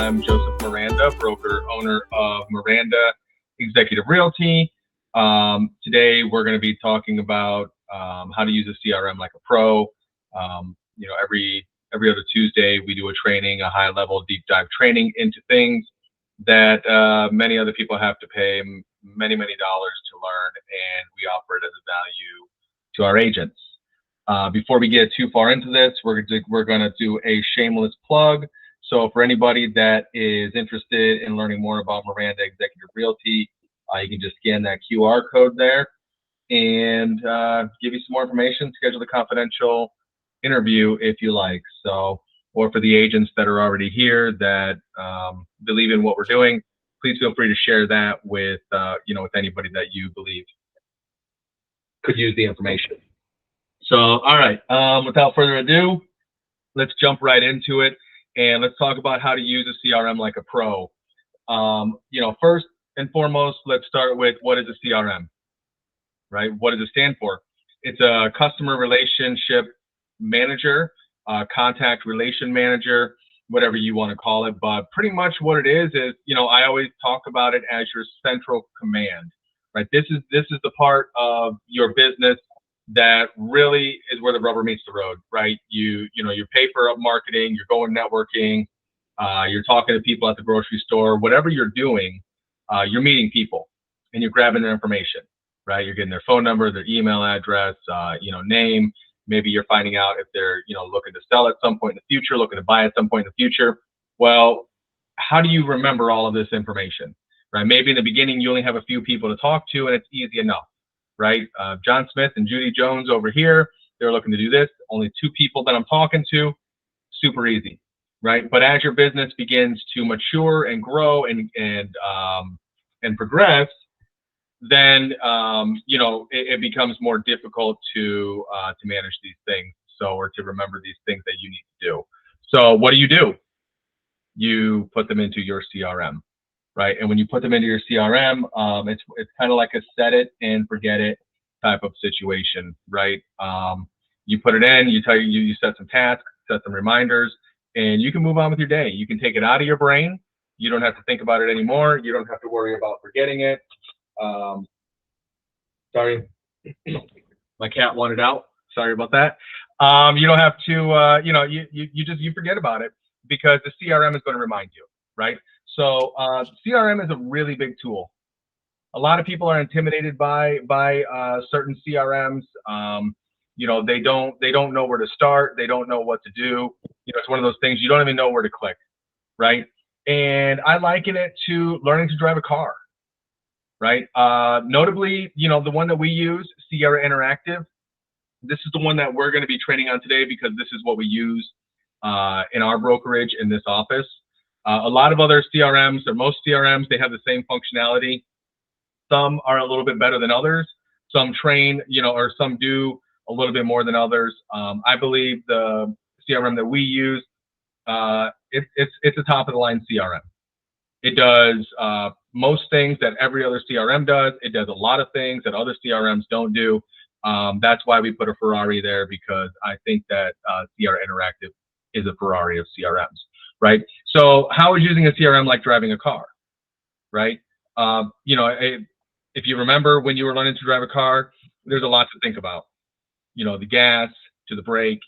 I'm Joseph Miranda, broker owner of Miranda Executive Realty. Today we're going to be talking about how to use a CRM like a pro. Every other Tuesday we do a training, a high-level deep dive training into things that many other people have to pay many dollars to learn, and we offer it as a value to our agents. Before we get too far into this, we're going to do a shameless plug. So for anybody that is interested in learning more about Miranda Executive Realty, you can just scan that QR code there and give you some more information, schedule a confidential interview if you like. So, or for the agents that are already here that believe in what we're doing, please feel free to share that with with anybody that you believe could use the information. So, all right, without further ado, let's jump right into it, and let's talk about how to use a CRM like a pro. First and foremost, let's start with, what is a CRM, right? What does it stand for? It's a customer relationship manager, contact relation manager, whatever you want to call it. But pretty much what it is, I always talk about it as your central command, right? This is the part of your business that really is where the rubber meets the road, right? You pay for marketing, you're going networking, you're talking to people at the grocery store, whatever you're doing, you're meeting people and you're grabbing their information, right? You're getting their phone number, their email address, name. Maybe you're finding out if they're, looking to sell at some point in the future, looking to buy at some point in the future. Well, how do you remember all of this information, right? Maybe in the beginning, you only have a few people to talk to and it's easy enough, right? John Smith and Judy Jones over here, they're looking to do this. Only 2 people that I'm talking to, super easy, right? But as your business begins to mature and grow and progress, then it becomes more difficult to manage these things, or to remember these things that you need to do. So what do? You put them into your CRM, right? And when you put them into your CRM, it's kind of like a set it and forget it type of situation, right? You put it in, you set some tasks, set some reminders, and you can move on with your day. You can take it out of your brain. You don't have to think about it anymore. You don't have to worry about forgetting it. Sorry, my cat wanted out. Sorry about that. You don't have to, you forget about it because the CRM is going to remind you, right? So CRM is a really big tool. A lot of people are intimidated by certain CRMs. They don't know where to start. They don't know what to do. It's one of those things you don't even know where to click, right? And I liken it to learning to drive a car, right? Notably, the one that we use, Sierra Interactive, this is the one that we're going to be training on today because this is what we use in our brokerage in this office. A lot of other CRMs, or most CRMs, they have the same functionality. Some are a little bit better than others. Some train, or some do a little bit more than others. I believe the CRM that we use, it's a top of the line CRM. It does most things that every other CRM does. It does a lot of things that other CRMs don't do. That's why we put a Ferrari there, because I think that Sierra Interactive is a Ferrari of CRMs, right? So how is using a CRM like driving a car, right? If you remember when you were learning to drive a car, there's a lot to think about. The gas to the brake,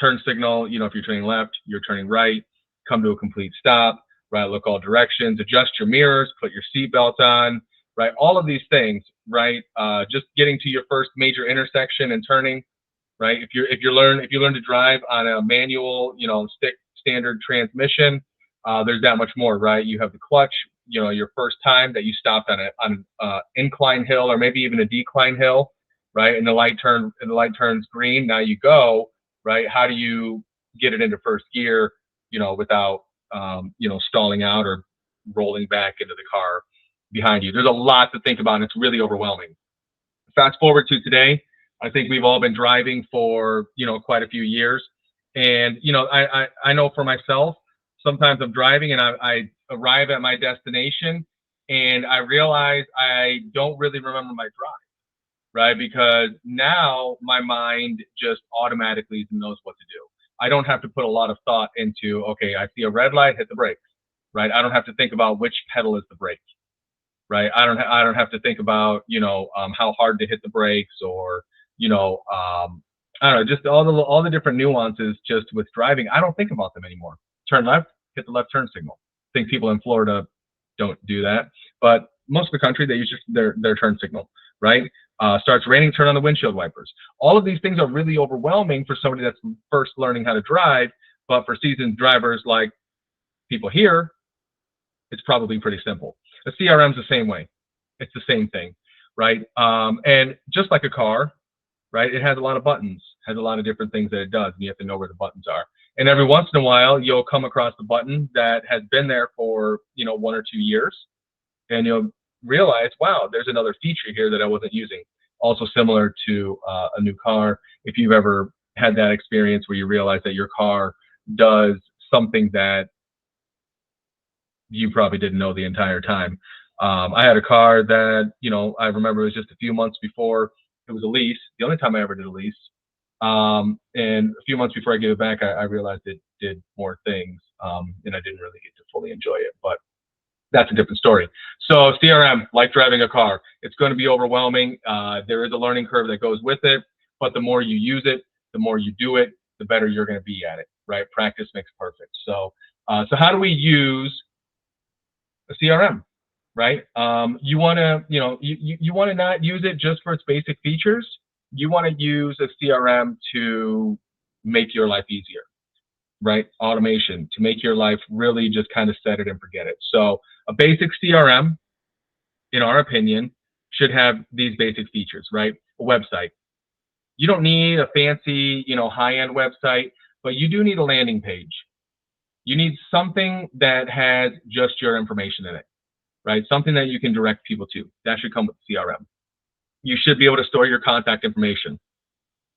turn signal, if you're turning left, you're turning right, come to a complete stop, right? Look all directions, adjust your mirrors, put your seatbelt on, right? All of these things, right? Just getting to your first major intersection and turning, right? If you learn to drive on a manual, stick standard transmission, there's that much more, right? You have the clutch, your first time that you stopped on an incline hill or maybe even a decline hill, right? And the light turns green. Now you go, right? How do you get it into first gear, without stalling out or rolling back into the car behind you? There's a lot to think about, and it's really overwhelming. Fast forward to today, I think we've all been driving for, quite a few years. And, I know for myself, sometimes I'm driving and I arrive at my destination and I realize I don't really remember my drive, right? Because now my mind just automatically knows what to do. I don't have to put a lot of thought into, okay, I see a red light, hit the brakes, right? I don't have to think about which pedal is the brake, right? I don't have to think about, how hard to hit the brakes, or, I don't know, just all the different nuances just with driving. I don't think about them anymore. Turn left, hit the left turn signal. I think people in Florida don't do that, but most of the country, they use just their turn signal, right? Starts raining, turn on the windshield wipers. All of these things are really overwhelming for somebody that's first learning how to drive, but for seasoned drivers like people here, it's probably pretty simple. A CRM is the same way. It's the same thing, right? And just like a car, right, it has a lot of buttons, has a lot of different things that it does, and you have to know where the buttons are. And every once in a while, you'll come across a button that has been there for, 1 or 2 years, and you'll realize, wow, there's another feature here that I wasn't using. Also similar to a new car, if you've ever had that experience where you realize that your car does something that you probably didn't know the entire time. I had a car that, I remember it was just a few months before it was a lease, the only time I ever did a lease. And a few months before I gave it back, I realized it did more things, and I didn't really get to fully enjoy it, but that's a different story. So CRM, like driving a car, it's going to be overwhelming. There is a learning curve that goes with it, but the more you use it, the more you do it, the better you're going to be at it, right? Practice makes perfect. So how do we use a CRM, right? You want to, you want to not use it just for its basic features. You want to use a CRM to make your life easier, right? Automation, to make your life really just kind of set it and forget it. So a basic CRM, in our opinion, should have these basic features, right? A website. You don't need a fancy, high-end website, but you do need a landing page. You need something that has just your information in it, right? Something that you can direct people to. That should come with CRM. You should be able to store your contact information,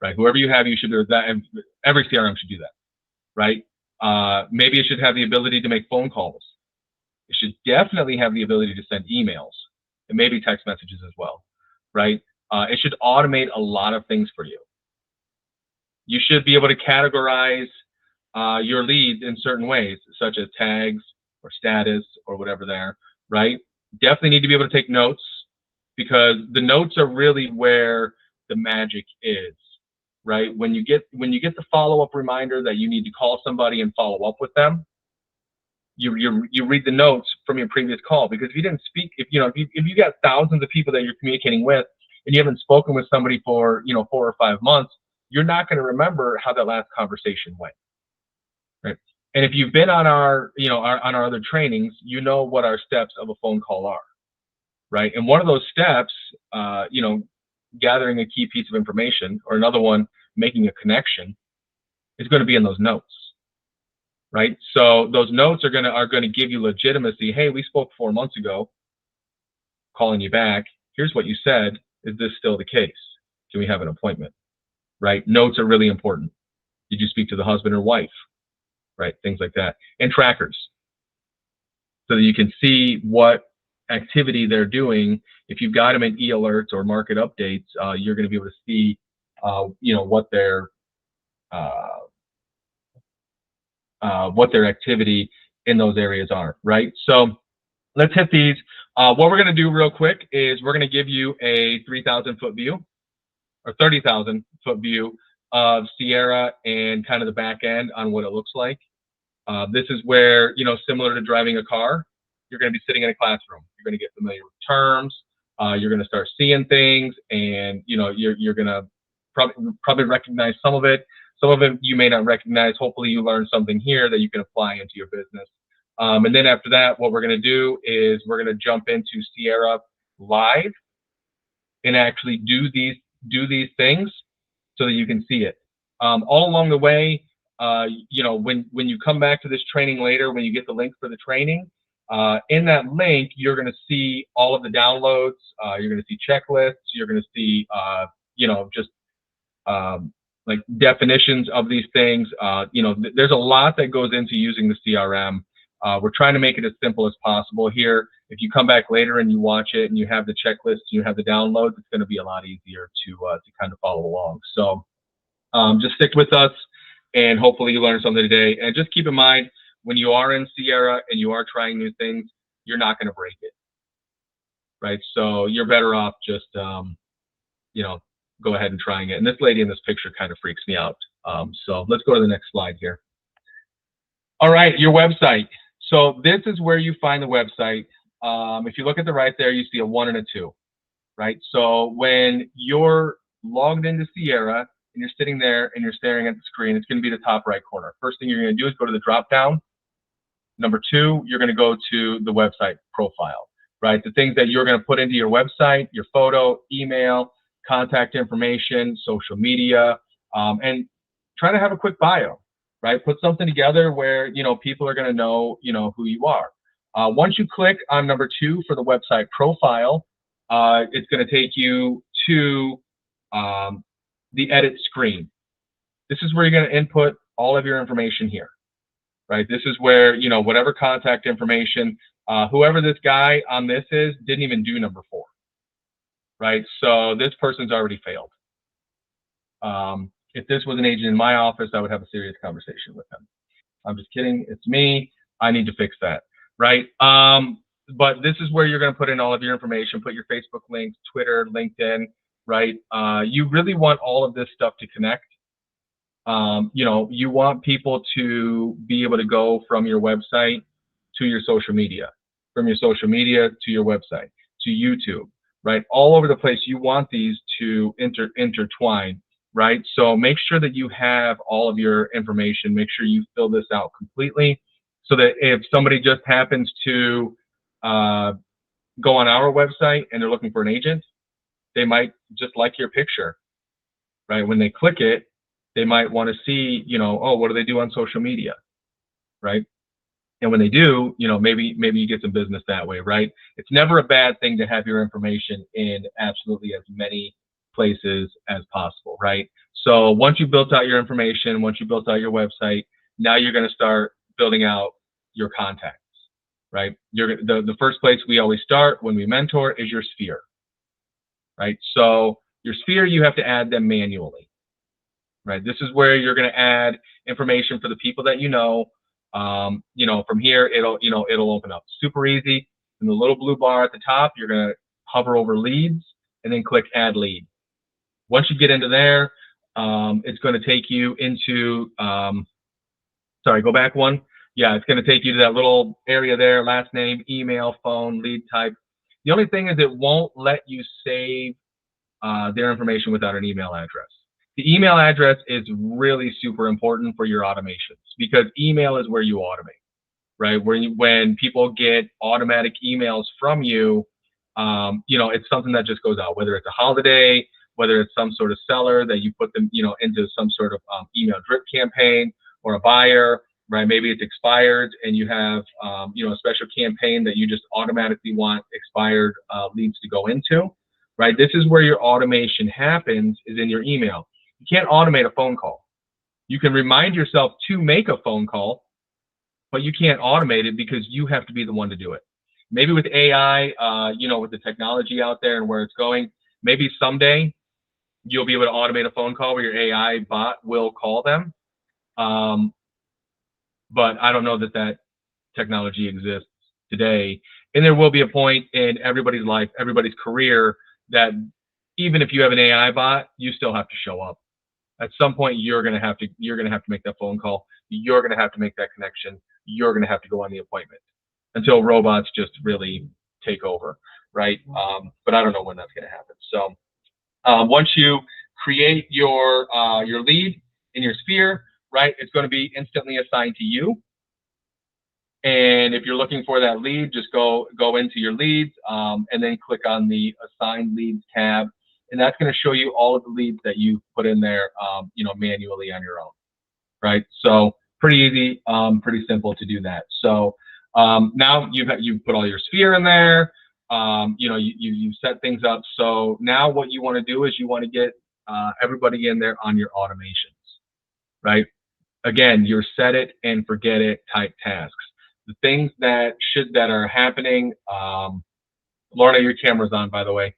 right? Whoever you have, you should do that. And every CRM should do that, right? Maybe it should have the ability to make phone calls. It should definitely have the ability to send emails and maybe text messages as well, right? It should automate a lot of things for you. You should be able to categorize your leads in certain ways, such as tags or status or whatever there, right? Definitely need to be able to take notes, because the notes are really where the magic is, right? When you get the follow-up reminder that you need to call somebody and follow up with them, you read the notes from your previous call, because if you didn't speak, if you got thousands of people that you're communicating with and you haven't spoken with somebody for 4 or 5 months, you're not going to remember how that last conversation went, right? And if you've been on our on our other trainings, you know what our steps of a phone call are, right? And one of those steps, gathering a key piece of information, or another one, making a connection, is going to be in those notes, right? So those notes are going to give you legitimacy. Hey, we spoke 4 months ago, calling you back. Here's what you said. Is this still the case? Can we have an appointment, right? Notes are really important. Did you speak to the husband or wife, right? Things like that. And trackers, so that you can see what activity they're doing. If you've got them in e-alerts or market updates, you're going to be able to see, what their activity in those areas are, right? So let's hit these. What we're going to do real quick is we're going to give you a 3,000-foot view or 30,000-foot view of Sierra and kind of the back end on what it looks like. This is where, similar to driving a car, you're going to be sitting in a classroom. You're going to get familiar with terms. You're going to start seeing things, and you're going to probably recognize some of it. Some of it you may not recognize. Hopefully, you learn something here that you can apply into your business. And then after that, what we're going to do is we're going to jump into Sierra live and actually do these things so that you can see it. All along the way, when you come back to this training later, when you get the link for the training, in that link, you're going to see all of the downloads. You're going to see checklists. You're going to see, like definitions of these things. There's a lot that goes into using the CRM. We're trying to make it as simple as possible here. If you come back later and you watch it and you have the checklist, you have the downloads, it's going to be a lot easier to kind of follow along. So just stick with us, and hopefully you learned something today. And just keep in mind, when you are in Sierra and you are trying new things, you're not going to break it, right? So you're better off just, you know, go ahead and trying it. And this lady in this picture kind of freaks me out. So let's go to the next slide here. All right, your website. So this is where you find the website. If you look at the right there, you see a 1 and a 2, right? So when you're logged into Sierra and you're sitting there and you're staring at the screen, it's going to be the top right corner. First thing you're going to do is go to the drop down. Number 2, you're going to go to the website profile, right? The things that you're going to put into your website, your photo, email, contact information, social media, and try to have a quick bio, right? Put something together where, you know, people are going to know, you know, who you are. Once you click on number 2 for the website profile, it's going to take you to the edit screen. This is where you're going to input all of your information here, right? This is where, you know, whatever contact information, whoever this guy on this is, didn't even do number 4, right? So this person's already failed. If this was an agent in my office, I would have a serious conversation with him. I'm just kidding. It's me. I need to fix that, right? But this is where you're going to put in all of your information, put your Facebook links, Twitter, LinkedIn, right? You really want all of this stuff to connect. You know, you want people to be able to go from your website to your social media, from your social media to your website, to YouTube, right? All over the place. You want these to intertwine, right? So make sure that you have all of your information. Make sure you fill this out completely so that if somebody just happens to go on our website and they're looking for an agent, they might just like your picture, right? When they click it, they might want to see, you know, oh, what do they do on social media, right? And when they do, you know, maybe you get some business that way, right? It's never a bad thing to have your information in absolutely as many places as possible, right? So once you built out your information, once you built out your website, now you're going to start building out your contacts, right? The first place we always start when we mentor is your sphere, right? So your sphere, you have to add them manually, right? This is where you're going to add information for the people that you know. You know, from here, it'll open up super easy. In the little blue bar at the top, you're going to hover over leads and then click add lead. Once you get into there, it's going to take you into, sorry, go back one. Yeah, it's going to take you to that little area there, last name, email, phone, lead type. The only thing is it won't let you save their information without an email address. The email address is really super important for your automations because email is where you automate, right? When people get automatic emails from you, you know, it's something that just goes out, whether it's a holiday, whether it's some sort of seller that you put them, you know, into some sort of email drip campaign or a buyer, right? Maybe it's expired and you have, you know, a special campaign that you just automatically want expired leads to go into, right? This is where your automation happens, is in your email. You can't automate a phone call. You can remind yourself to make a phone call, but you can't automate it because you have to be the one to do it. Maybe with AI, you know, with the technology out there and where it's going, maybe someday you'll be able to automate a phone call where your AI bot will call them. But I don't know that that technology exists today. And there will be a point in everybody's life, everybody's career, that even if you have an AI bot, you still have to show up. At some point, you're gonna have to make that phone call. You're gonna have to make that connection. You're gonna have to go on the appointment until robots just really take over, right? But I don't know when that's gonna happen. So once you create your lead in your sphere, right, it's going to be instantly assigned to you. And if you're looking for that lead, just go into your leads and then click on the Assign Leads tab. And that's going to show you all of the leads that you put in there, you know, manually on your own, right? So pretty easy, pretty simple to do that. So now you've put all your sphere in there. You know, you set things up. So now what you want to do is you want to get everybody in there on your automations, right? Again, your set it and forget it type tasks. The things that are happening, Lorna, your camera's on, by the way.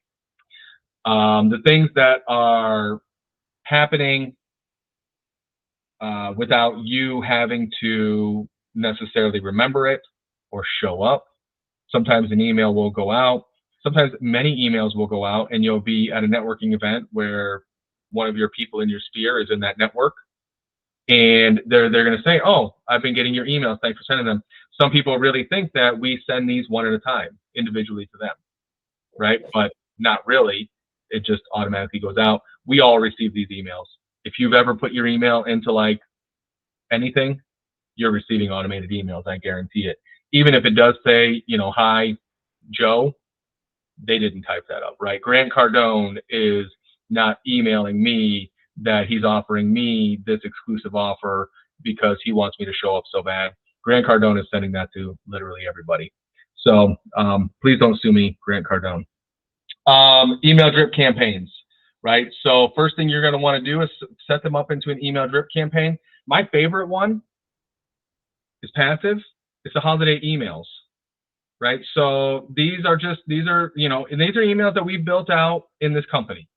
The things that are happening without you having to necessarily remember it or show up. Sometimes an email will go out. Sometimes many emails will go out, and you'll be at a networking event where one of your people in your sphere is in that network, and they're going to say, "Oh, I've been getting your emails. Thanks for sending them." Some people really think that we send these one at a time, individually to them, right? But not really. It just automatically goes out. We all receive these emails. If you've ever put your email into like anything, you're receiving automated emails. I guarantee it. Even if it does say, "Hi, Joe," they didn't type that up, right? Grant Cardone is not emailing me that he's offering me this exclusive offer because he wants me to show up so bad. Grant Cardone is sending that to literally everybody. So please don't sue me, Grant Cardone. Email drip campaigns, right? So first thing you're going to want to do is set them up into an email drip campaign. My favorite one is passive. It's the holiday emails. Right. So these are emails that we've built out in this company.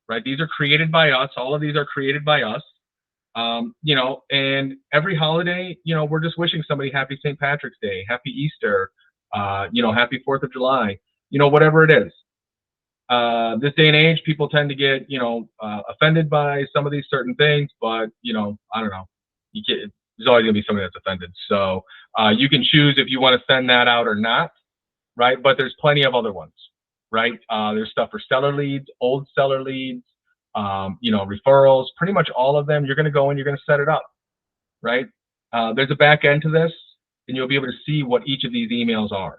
Right. These are created by us. All of these are created by us. And every holiday, we're just wishing somebody happy St. Patrick's Day, happy Easter, happy 4th of July, whatever it is. This day and age, people tend to get, offended by some of these certain things, but, I don't know. There's always going to be somebody that's offended. So you can choose if you want to send that out or not, right? But there's plenty of other ones, right? There's stuff for seller leads, old seller leads, referrals, pretty much all of them. You're going to go and you're going to set it up, right? There's a back end to this, and you'll be able to see what each of these emails are,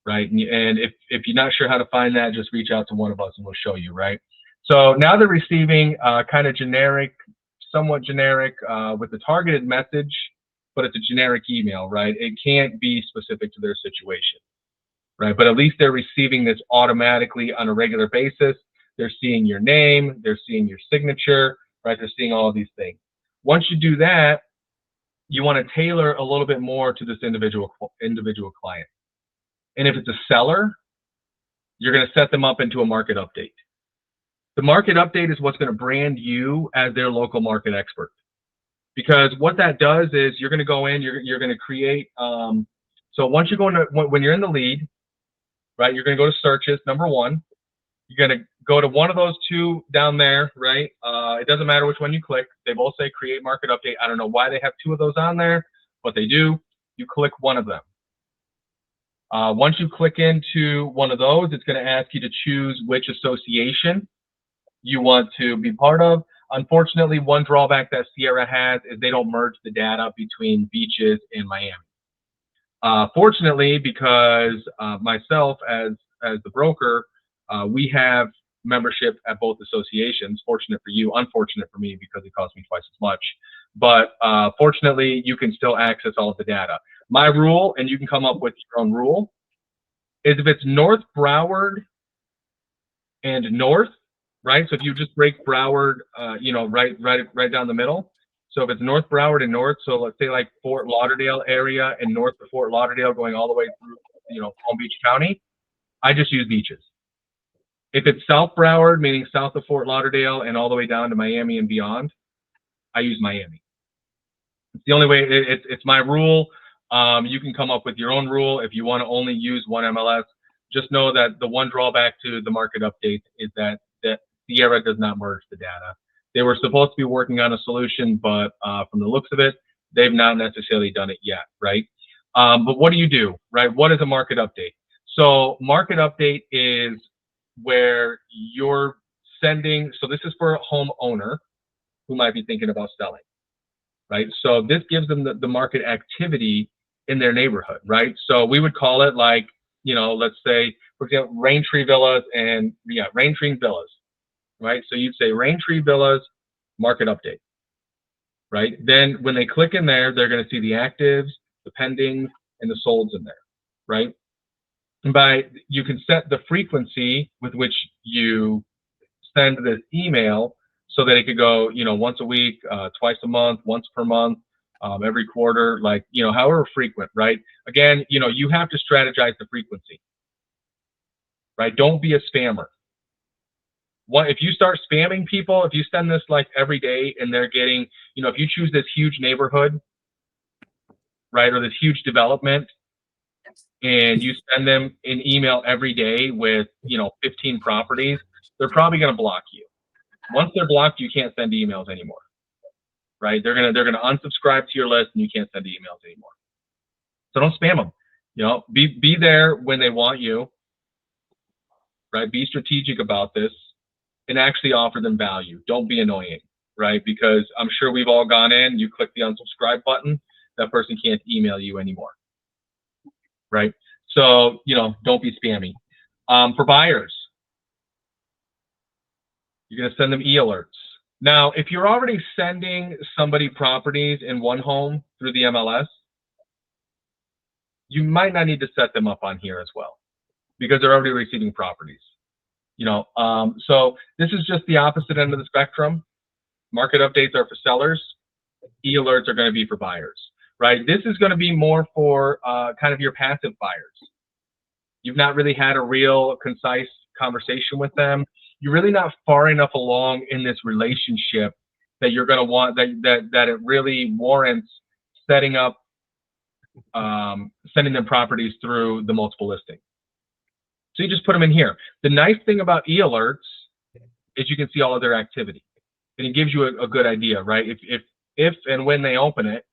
right? And if you're not sure how to find that, just reach out to one of us and we'll show you, right? So now they're receiving kind of generic, somewhat generic with a targeted message, but it's a generic email, right? It can't be specific to their situation, right? But at least they're receiving this automatically on a regular basis. They're seeing your name, they're seeing your signature, right? They're seeing all of these things. Once you do that, you want to tailor a little bit more to this individual client. And if it's a seller, you're going to set them up into a market update. The market update is what's going to brand you as their local market expert. Because what that does is you're going to go in, you're going to create, so once you go into, when you're in the lead, right, you're going to go to searches, number one. You're going to go to one of those two down there, right? It doesn't matter which one you click. They both say create market update. I don't know why they have two of those on there, but they do. You click one of them. Once you click into one of those, it's going to ask you to choose which association you want to be part of. Unfortunately, one drawback that Sierra has is they don't merge the data between beaches and Miami. Fortunately, because myself as the broker, we have membership at both associations. Fortunate for you, unfortunate for me because it costs me twice as much. But fortunately, you can still access all of the data. My rule, and you can come up with your own rule, is if it's North Broward and North, right? So if you just break Broward, right down the middle. So if it's North Broward and North, so let's say like Fort Lauderdale area and north of Fort Lauderdale going all the way through, Palm Beach County, I just use beaches. If it's South Broward, meaning south of Fort Lauderdale and all the way down to Miami and beyond, I use Miami. It's the only way. It's my rule. You can come up with your own rule if you want to only use one MLS. Just know that the one drawback to the market updates is that Sierra does not merge the data. They were supposed to be working on a solution, but from the looks of it, they've not necessarily done it yet, right? But what do, right? What is a market update? So market update is where you're sending, so this is for a homeowner who might be thinking about selling, right? So this gives them the market activity in their neighborhood, right? So we would call it like, let's say, for example, Raintree Villas and Raintree Villas, right? So you'd say Raintree Villas market update, right? Then when they click in there, they're going to see the actives, the pendings, and the solds in there, right? And you can set the frequency with which you send this email so that it could go, once a week, twice a month, once per month, every quarter, like, however frequent, right? Again, you have to strategize the frequency, right? Don't be a spammer. If you start spamming people, if you send this like every day and they're getting, if you choose this huge neighborhood, right, or this huge development, and you send them an email every day with, 15 properties, they're probably going to block you. Once they're blocked, you can't send emails anymore, right? They're gonna unsubscribe to your list, and you can't send emails anymore. So don't spam them. Be there when they want you, right? Be strategic about this, and actually offer them value. Don't be annoying, right? Because I'm sure we've all gone in, you click the unsubscribe button, that person can't email you anymore, right? So, don't be spammy. For buyers, you're going to send them e-alerts. Now, if you're already sending somebody properties in one home through the MLS, you might not need to set them up on here as well, because they're already receiving properties. So this is just the opposite end of the spectrum. Market updates are for sellers. E-alerts are going to be for buyers, right? This is going to be more for kind of your passive buyers. You've not really had a real concise conversation with them. You're really not far enough along in this relationship that you're going to want that it really warrants setting up, sending them properties through the multiple listing. So you just put them in here. The nice thing about e-alerts is you can see all of their activity, and it gives you a good idea, right? If and when they open it,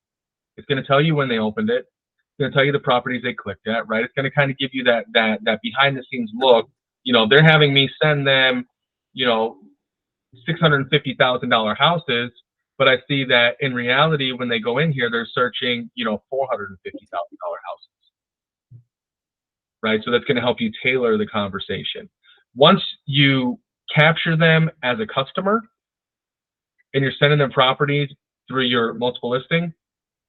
it's going to tell you when they opened it. It's going to tell you the properties they clicked at, right? It's going to kind of give you that behind the scenes look. They're having me send them, $650,000 houses, but I see that in reality, when they go in here, they're searching, $450,000 houses, right? So that's going to help you tailor the conversation. Once you capture them as a customer and you're sending them properties through your multiple listing,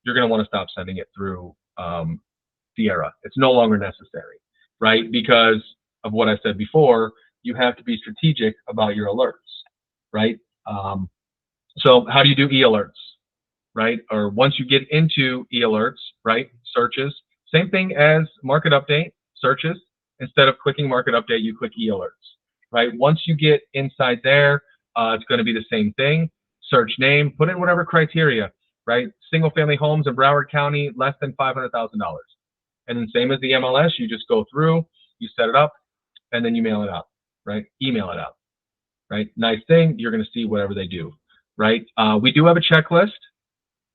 you're going to want to stop sending it through Sierra. It's no longer necessary, right? Because of what I said before, you have to be strategic about your alerts, right? So how do you do e-alerts, right? Or once you get into e-alerts, right? Searches, same thing as market update, searches. Instead of clicking market update, you click e-alerts, right? Once you get inside there, it's going to be the same thing. Search name, put in whatever criteria, right? Single family homes in Broward County, less than $500,000. And then same as the MLS, you just go through, you set it up, and then you mail it out, right? Email it out, right? Nice thing, you're going to see whatever they do, right? We do have a checklist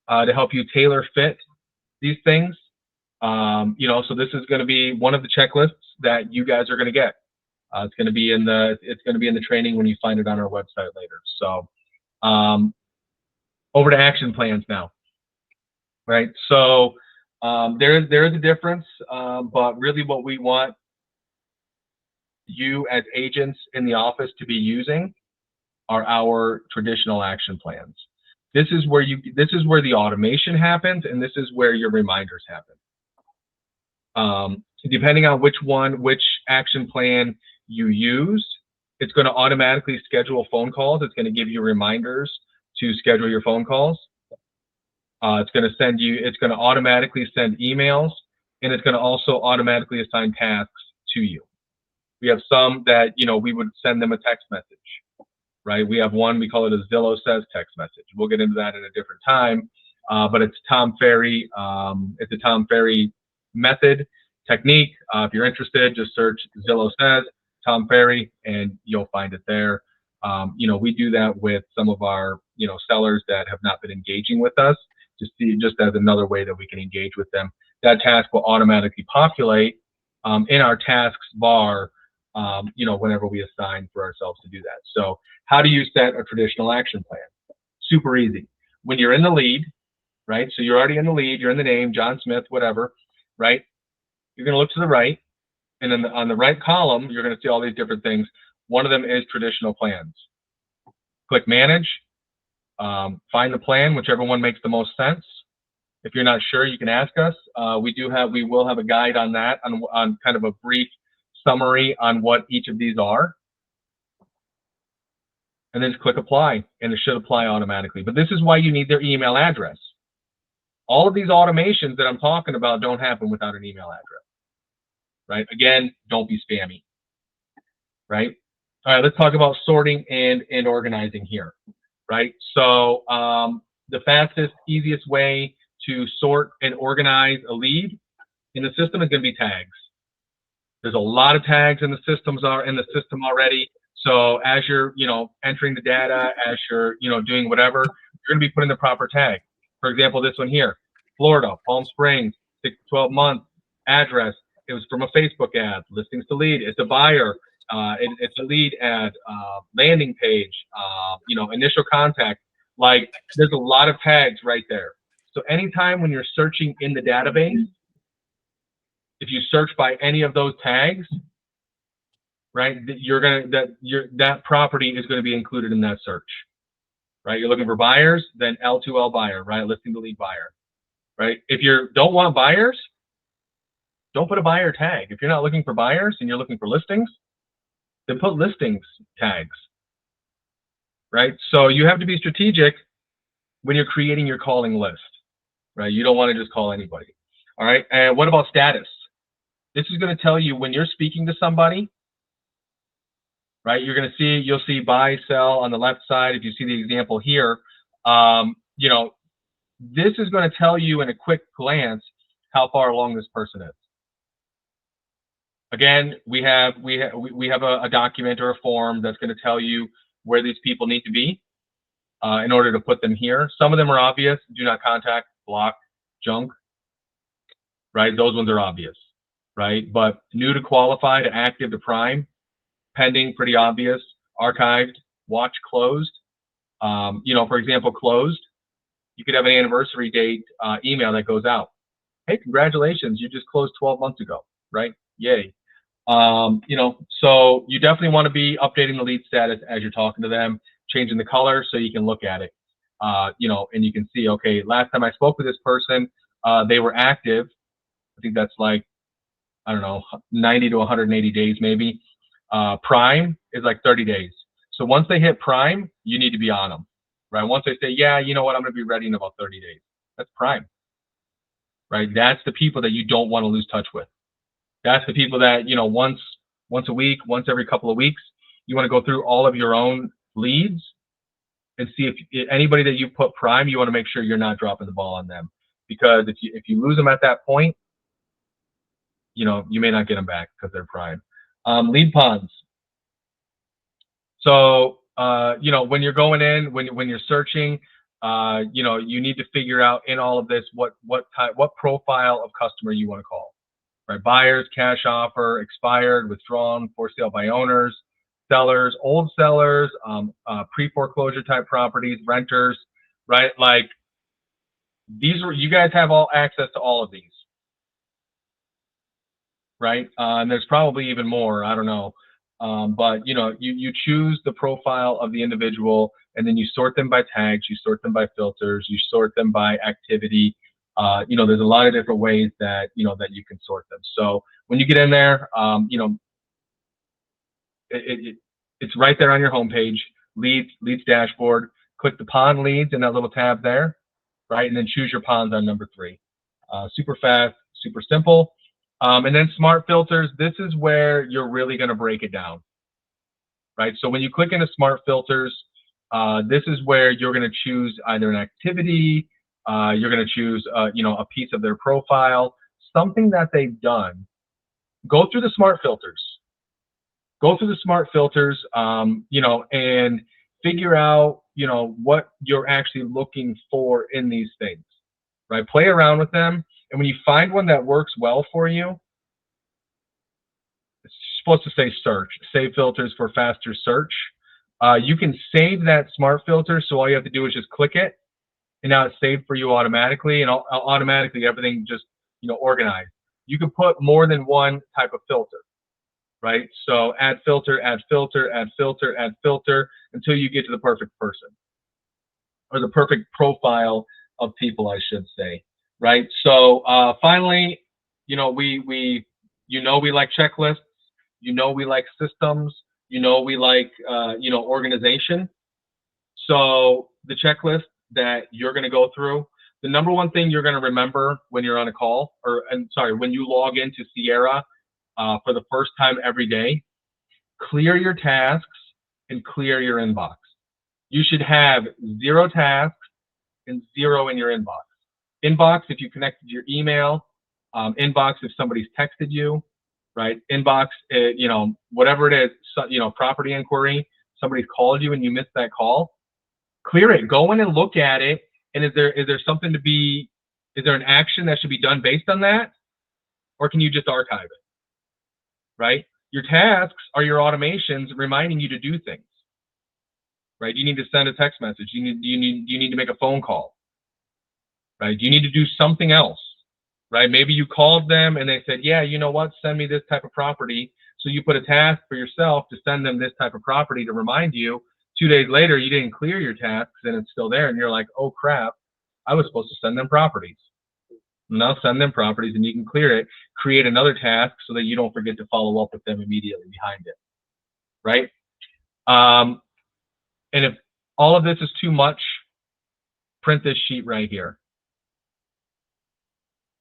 to help you tailor fit these things. So this is going to be one of the checklists that you guys are going to get. It's going to be in the training when you find it on our website later. So over to action plans now, right? So there is a difference, but really what we want you as agents in the office to be using are our traditional action plans. This is where the automation happens, and this is where your reminders happen. Depending on which action plan you use, it's going to automatically schedule phone calls. It's going to give you reminders to schedule your phone calls. It's going to automatically send emails, and it's going to also automatically assign tasks to you. We have some that, we would send them a text message, right? We have one, we call it a Zillow Says text message. We'll get into that at a different time, but it's Tom Ferry. It's a Tom Ferry method, technique. If you're interested, just search Zillow Says Tom Ferry, and you'll find it there. We do that with some of our, sellers that have not been engaging with us, just as another way that we can engage with them. That task will automatically populate in our tasks bar, whenever we assign for ourselves to do that. So how do you set a traditional action plan? Super easy. When you're in the lead, right? So you're already in the lead, you're in the name, John Smith, whatever, right? You're going to look to the right, and then on the right column, you're going to see all these different things. One of them is traditional plans. Click manage, find the plan, whichever one makes the most sense. If you're not sure, you can ask us. We will have a guide on that, on kind of a brief summary on what each of these are. And then just click apply, and it should apply automatically. But this is why you need their email address. All of these automations that I'm talking about don't happen without an email address, right? Again, don't be spammy, right? All right, let's talk about sorting and organizing here, right? So the fastest, easiest way to sort and organize a lead in the system is going to be tags. There's a lot of tags in the system already. So as you're, entering the data, as you're, doing whatever, you're going to be putting the proper tag. For example, this one here, Florida, Palm Springs, 6 to 12 months, address. It was from a Facebook ad, listings to lead. It's a buyer. It's a lead ad, landing page, initial contact. Like, there's a lot of tags right there. So anytime when you're searching in the database, if you search by any of those tags, right, that property is going to be included in that search, right? You're looking for buyers, then L2L buyer, right? Listing to lead buyer, right? If you don't want buyers, don't put a buyer tag. If you're not looking for buyers and you're looking for listings, then put listings tags, right? So you have to be strategic when you're creating your calling list, right? You don't want to just call anybody. All right. And what about status? This is going to tell you when you're speaking to somebody, right? You'll see buy, sell on the left side. If you see the example here, this is going to tell you in a quick glance how far along this person is. Again, we have a document or a form that's going to tell you where these people need to be in order to put them here. Some of them are obvious: do not contact, block, junk, right? Those ones are obvious, right? But new to qualify, to active to prime, pending, pretty obvious, archived, watch, closed. For example, closed, you could have an anniversary date email that goes out. Hey, congratulations, you just closed 12 months ago, right? Yay. So you definitely want to be updating the lead status as you're talking to them, changing the color so you can look at it, and you can see, okay, last time I spoke with this person, they were active. I think that's like, I don't know, 90 to 180 days maybe. Prime is like 30 days. So once they hit prime, you need to be on them, right? Once they say, yeah, you know what, I'm going to be ready in about 30 days. That's prime, right? That's the people that you don't want to lose touch with. That's the people that, once a week, once every couple of weeks, you want to go through all of your own leads and see if anybody that you put prime, you want to make sure you're not dropping the ball on them. Because if you lose them at that point, you may not get them back because they're prime. Lead ponds. So, when you're going in, when you're searching, you need to figure out in all of this what profile of customer you want to call. Right, buyers, cash offer, expired, withdrawn, for sale by owners, sellers, old sellers, pre-foreclosure type properties, renters, right? Like you guys have all access to all of these, right? And there's probably even more, I don't know. But you choose the profile of the individual, and then you sort them by tags, you sort them by filters, you sort them by activity. There's a lot of different ways that that you can sort them. So when you get in there, it's right there on your homepage, leads dashboard. Click the pond leads in that little tab there, right, and then choose your ponds on number 3. Super fast, super simple. And then smart filters. This is where you're really going to break it down, right? So when you click into smart filters, this is where you're going to choose either an activity. You're going to choose, a piece of their profile, something that they've done. Go through the smart filters. Go through the smart filters, and figure out, what you're actually looking for in these things, right? Play around with them. And when you find one that works well for you, it's supposed to say search. Save filters for faster search. You can save that smart filter, so all you have to do is just click it. And now it's saved for you automatically, and automatically everything just organized. You can put more than one type of filter, right? So add filter, add filter, add filter, add filter until you get to the perfect person, or the perfect profile of people, I should say, right? So finally, we like checklists, we like systems, we like organization. So the checklist that you're going to go through, the number one thing you're going to remember when you're on a call, when you log into Sierra for the first time every day, clear your tasks and clear your inbox. You should have 0 tasks and 0 in your inbox. Inbox if you connected your email, inbox if somebody's texted you, right? Inbox, whatever it is, so, property inquiry, somebody's called you and you missed that call, clear it. Go in and look at it. And is there something to be? Is there an action that should be done based on that, or can you just archive it? Right? Your tasks are your automations reminding you to do things. Right? You need to send a text message. You need to make a phone call. Right? You need to do something else. Right? Maybe you called them and they said, yeah, you know what? Send me this type of property. So you put a task for yourself to send them this type of property to remind you. 2 days later, you didn't clear your tasks and it's still there. And you're like, oh crap, I was supposed to send them properties. Now send them properties and you can clear it, create another task so that you don't forget to follow up with them immediately behind it. Right? And if all of this is too much, print this sheet right here.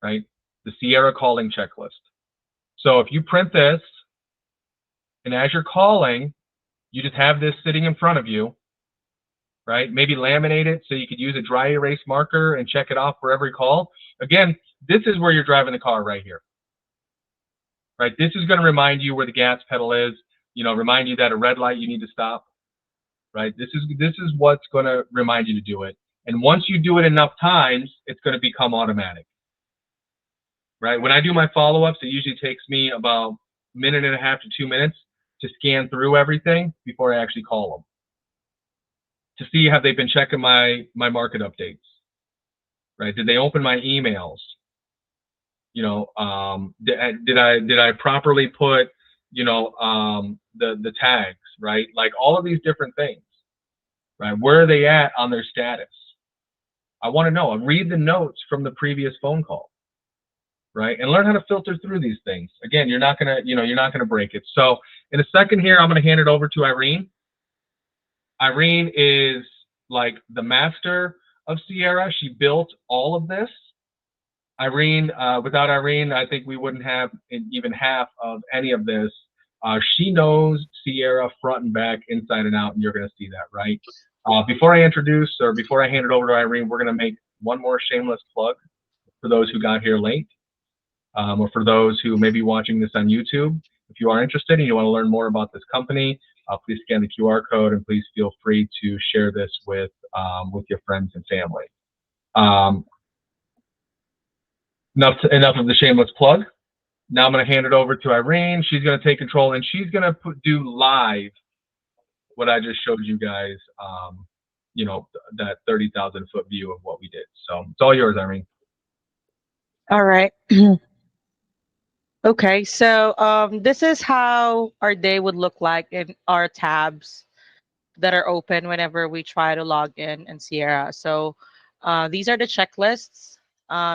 Right? The Sierra calling checklist. So if you print this, and as you're calling, you just have this sitting in front of you, right? Maybe laminate it so you could use a dry erase marker and check it off for every call. Again, this is where you're driving the car right here, right? This is going to remind you where the gas pedal is, remind you that a red light, you need to stop, right? This is what's going to remind you to do it. And once you do it enough times, it's going to become automatic, right? When I do my follow-ups, it usually takes me about a minute and a half to 2 minutes to scan through everything before I actually call them to see have they been checking my market updates, right? Did they open my emails? Did I properly put the tags, right? Like all of these different things, right? Where are they at on their status? I want to know. Read the notes from the previous phone call, right? And learn how to filter through these things. Again, you're not gonna break it. So in a second here, I'm gonna hand it over to Irene. Irene is like the master of Sierra. She built all of this. Irene, without Irene, I think we wouldn't have even half of any of this. She knows Sierra front and back, inside and out, and you're gonna see that, right? Before I hand it over to Irene, we're gonna make one more shameless plug for those who got here late. Or for those who may be watching this on YouTube. If you are interested and you want to learn more about this company, please scan the QR code and please feel free to share this with your friends and family. Enough of the shameless plug. Now I'm going to hand it over to Irene. She's going to take control and she's going to do live what I just showed you guys, that 30,000 foot view of what we did. So it's all yours, Irene. All right. Okay, so this is how our day would look like in our tabs that are open whenever we try to log in Sierra. So these are the checklists.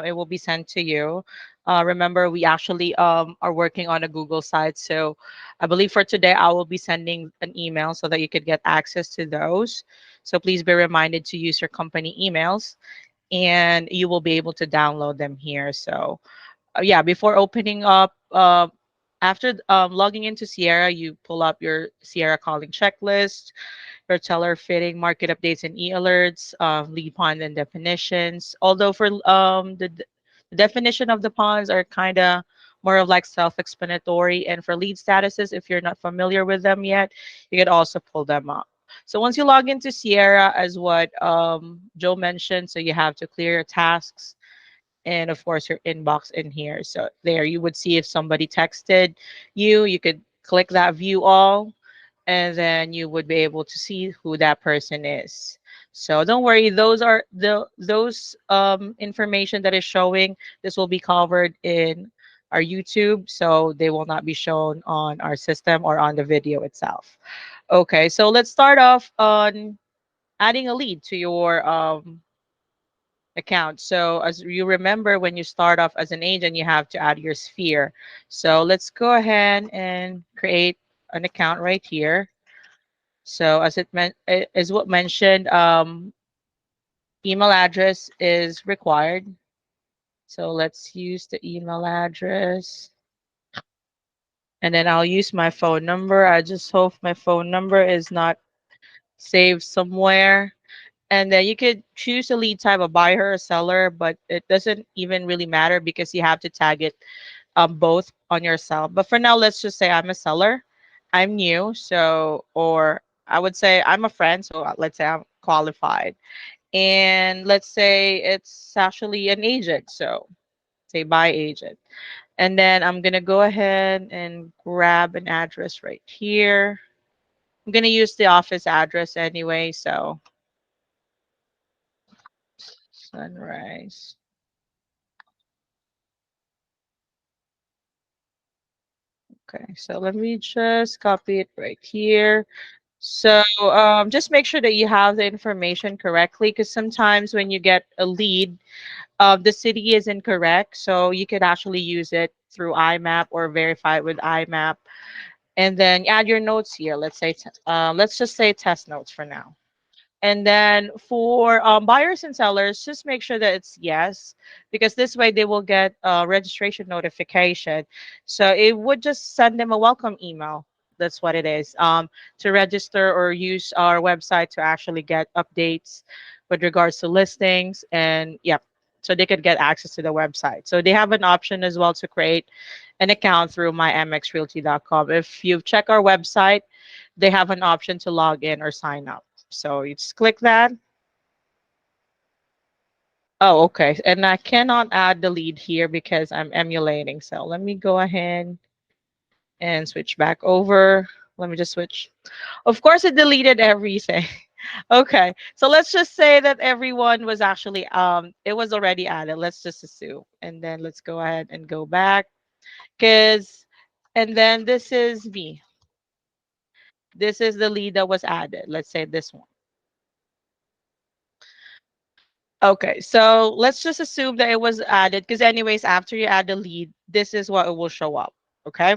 It will be sent to you. Remember, we actually are working on a Google site. So I believe for today, I will be sending an email so that you could get access to those. So please be reminded to use your company emails and you will be able to download them here. So yeah, before opening up, after logging into Sierra, you pull up your Sierra calling checklist, your teller fitting, market updates and e-alerts, lead pond and definitions. Although for the definition of the ponds are kind of more of like self-explanatory, and for lead statuses, if you're not familiar with them yet, you could also pull them up. So once you log into Sierra, as what Joe mentioned, so you have to clear your tasks and of course your inbox in here. So there you would see if somebody texted you, you could click that view all, and then you would be able to see who that person is. So don't worry, those are those information that is showing. This will be covered in our YouTube, so they will not be shown on our system or on the video itself. Okay, so let's start off on adding a lead to your account. So as you remember, when you start off as an agent, you have to add your sphere. So let's go ahead and create an account right here. So as as what mentioned, email address is required. So let's use the email address. And then I'll use my phone number. I just hope my phone number is not saved somewhere. And then you could choose a lead type, a buyer or seller, but it doesn't even really matter because you have to tag it both on yourself. But for now, let's just say I'm a seller, I'm new, so or I would say I'm a friend, so let's say I'm qualified, and let's say it's actually an agent, so say buy agent, and then I'm gonna go ahead and grab an address right here. I'm gonna use the office address anyway, so Sunrise. Okay, so let me just copy it right here. So just make sure that you have the information correctly because sometimes when you get a lead, the city is incorrect. So you could actually use it through IMAP or verify it with IMAP. And then add your notes here. Let's just say test notes for now. And then for buyers and sellers, just make sure that it's yes, because this way they will get a registration notification. So it would just send them a welcome email. That's what it is. To register or use our website to actually get updates with regards to listings, and yep, so they could get access to the website. So they have an option as well to create an account through mymxrealty.com. If you check our website, they have an option to log in or sign up. So you just click that. Oh, okay. And I cannot add the lead here because I'm emulating. So let me go ahead and switch back over. Let me just switch. Of course, it deleted everything. Okay. So let's just say that everyone was actually it was already added. Let's just assume. And then let's go ahead and go back cuz and then this is me. This is the lead that was added. Let's say this one. Okay, so let's just assume that it was added because, anyways, after you add the lead, this is what it will show up. Okay,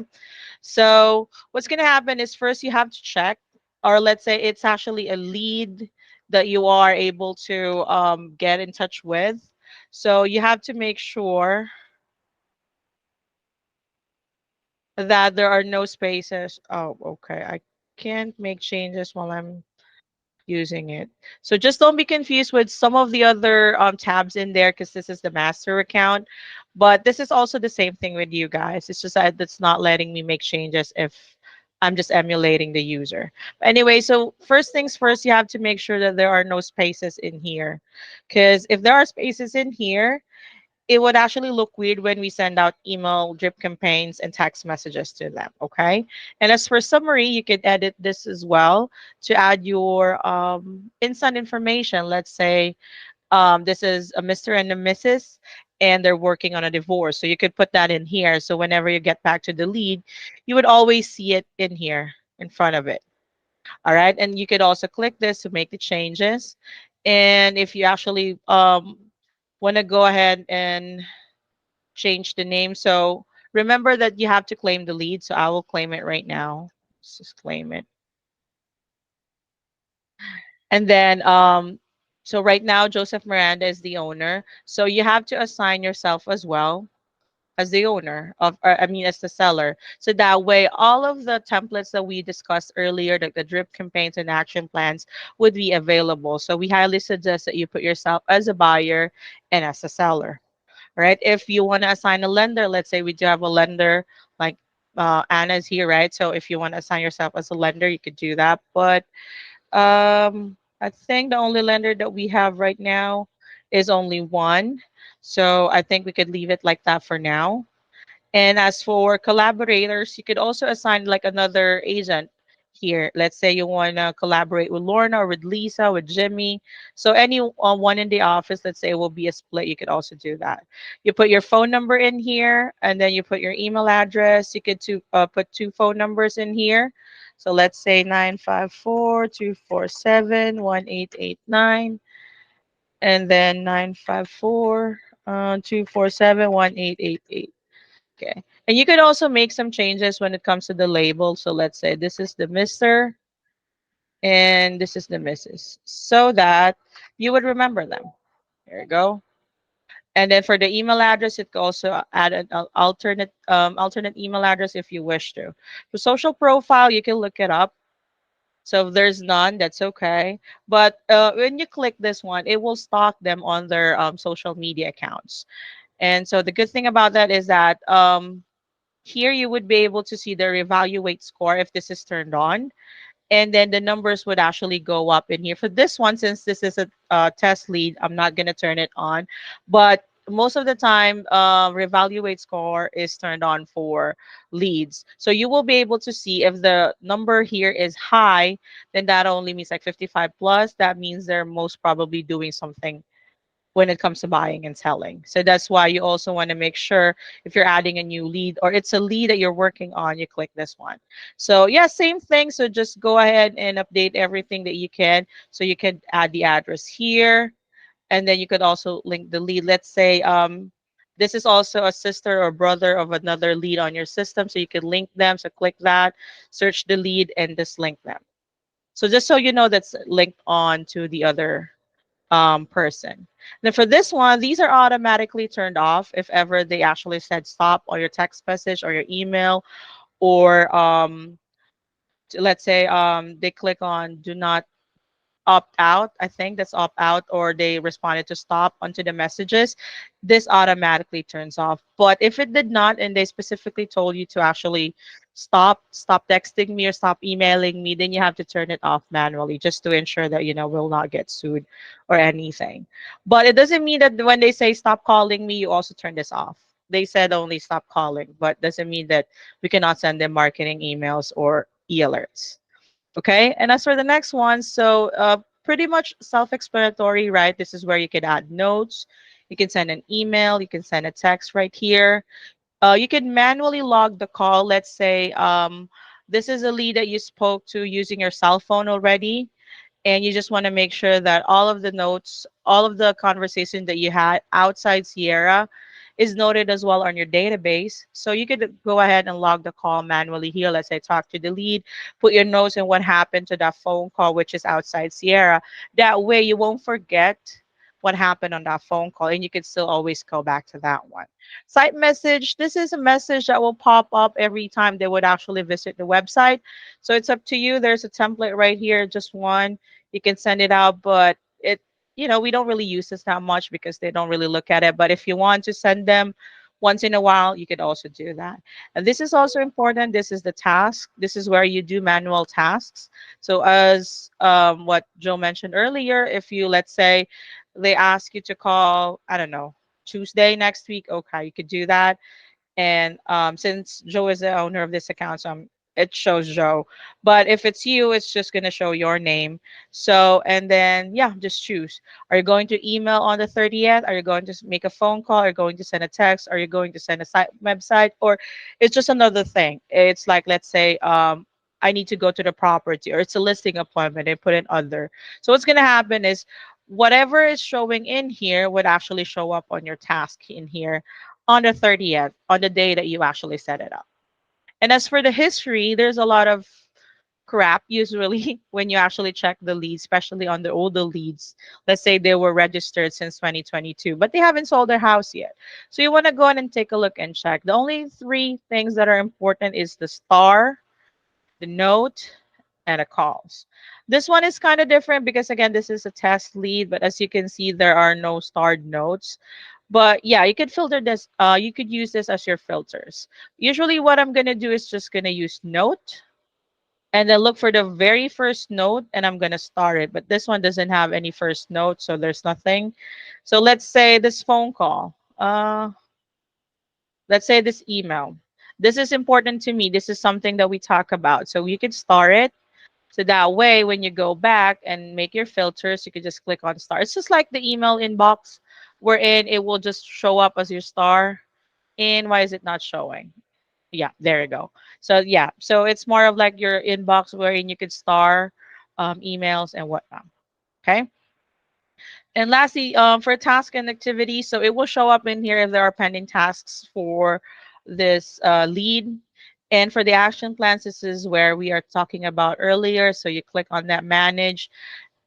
so what's going to happen is first you have to check, or let's say it's actually a lead that you are able to get in touch with. So you have to make sure that there are no spaces. Oh, okay, I can't make changes while I'm using it. So just don't be confused with some of the other tabs in there because this is the master account. But this is also the same thing with you guys. It's just that it's not letting me make changes if I'm just emulating the user. Anyway, so first things first, you have to make sure that there are no spaces in here. Because if there are spaces in here, it would actually look weird when we send out email drip campaigns and text messages to them. Okay, and as for summary, you could edit this as well to add your instant information. Let's say this is a Mr. and a Mrs. and they're working on a divorce, so you could put that in here, so whenever you get back to the lead, you would always see it in here in front of it. All right, and you could also click this to make the changes. And if you actually want to go ahead and change the name. So remember that you have to claim the lead. So I will claim it right now. Let's just claim it. And then so right now Joseph Miranda is the owner. So you have to assign yourself as well as the owner of, or, I mean as the seller. So that way all of the templates that we discussed earlier, like the drip campaigns and action plans, would be available. So we highly suggest that you put yourself as a buyer and as a seller. Right? If you want to assign a lender, let's say we do have a lender like Anna's here, right? So if you want to assign yourself as a lender, you could do that. But I think the only lender that we have right now is only one. So I think we could leave it like that for now. And as for collaborators, you could also assign like another agent here. Let's say you want to collaborate with Lorna or with Lisa, with Jimmy. So any one in the office, let's say it will be a split. You could also do that. You put your phone number in here, and then you put your email address. You could put two phone numbers in here. So let's say 954-247-1889, and then 954-247-1888. Okay. And you could also make some changes when it comes to the label. So let's say this is the Mr. and this is the Mrs. so that you would remember them. There you go. And then for the email address, it could also add an alternate email address if you wish to. For social profile, you can look it up. So if there's none, that's okay. But when you click this one, it will stalk them on their social media accounts. And so the good thing about that is that here you would be able to see their evaluate score if this is turned on, and then the numbers would actually go up in here. For this one, since this is a test lead, I'm not going to turn it on, but most of the time reevaluate score is turned on for leads, so you will be able to see if the number here is high, then that only means like 55 plus. That means they're most probably doing something when it comes to buying and selling. So that's why you also want to make sure if you're adding a new lead or it's a lead that you're working on, you click this one. So yeah, same thing. So just go ahead and update everything that you can. So you can add the address here, and then you could also link the lead. Let's say this is also a sister or brother of another lead on your system. So you can link them. So click that, search the lead, and just link them. So just so you know that's linked on to the other person. Then for this one, these are automatically turned off if ever they actually said stop on your text message or your email, or let's say they click on do not opt out. I think that's opt out, or they responded to stop onto the messages. This automatically turns off. But if it did not, and they specifically told you to actually stop texting me or stop emailing me, then you have to turn it off manually just to ensure that will not get sued or anything. But it doesn't mean that when they say stop calling me, you also turn this off. They said only stop calling, but doesn't mean that we cannot send them marketing emails or e-alerts. Okay, and as for the next one, so pretty much self-explanatory, right? This is where you can add notes, you can send an email, you can send a text right here. You can manually log the call. Let's say this is a lead that you spoke to using your cell phone already, and you just want to make sure that all of the notes, all of the conversation that you had outside Sierra is noted as well on your database. So you could go ahead and log the call manually here. Let's say talk to the lead, put your notes and what happened to that phone call, which is outside Sierra. That way you won't forget what happened on that phone call, and you can still always go back to that one. Site message, this is a message that will pop up every time they would actually visit the website. So it's up to you. There's a template right here, just one. You can send it out, but we don't really use this that much because they don't really look at it. But if you want to send them once in a while, you could also do that. And this is also important. This is the task. This is where you do manual tasks. So as what Joe mentioned earlier, if you, let's say, they ask you to call, I don't know, Tuesday next week, okay, you could do that. And since Joe is the owner of this account, so it shows Joe. But if it's you, it's just going to show your name. So, and then, yeah, just choose. Are you going to email on the 30th? Are you going to make a phone call? Are you going to send a text? Are you going to send a site website? Or it's just another thing. It's like, let's say, I need to go to the property, or it's a listing appointment. I put in other. So what's going to happen is whatever is showing in here would actually show up on your task in here on the 30th, on the day that you actually set it up. And as for the history, there's a lot of crap usually when you actually check the leads, especially on the older leads. Let's say they were registered since 2022, but they haven't sold their house yet. So you want to go in and take a look and check. The only three things that are important is the star, the note, and the calls. This one is kind of different because again, this is a test lead, but as you can see, there are no starred notes. But yeah, you could filter this. You could use this as your filters. Usually what I'm going to do is just going to use note and then look for the very first note, and I'm going to start it. But this one doesn't have any first note, so there's nothing. So let's say this phone call. Let's say this email. This is important to me. This is something that we talk about. So you could start it. So that way, when you go back and make your filters, you could just click on star. It's just like the email inbox, wherein it will just show up as your star. And why is it not showing? Yeah, there you go. So yeah, so it's more of like your inbox wherein you could star emails and whatnot. Okay. And lastly, for task and activity, so it will show up in here if there are pending tasks for this lead. And for the action plans, this is where we are talking about earlier. So you click on that manage,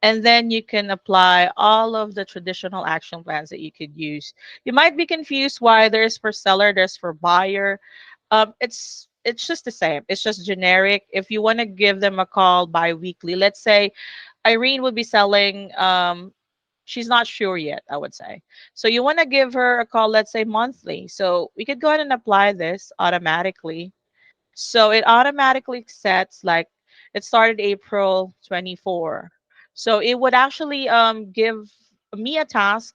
and then you can apply all of the traditional action plans that you could use. You might be confused why there's for seller, there's for buyer. It's it's just the same. It's just generic. If you want to give them a call bi-weekly, let's say Irene would be selling, she's not sure yet, I would say. So you want to give her a call, let's say monthly. So we could go ahead and apply this automatically. So it automatically sets like it started April 24. So it would actually give me a task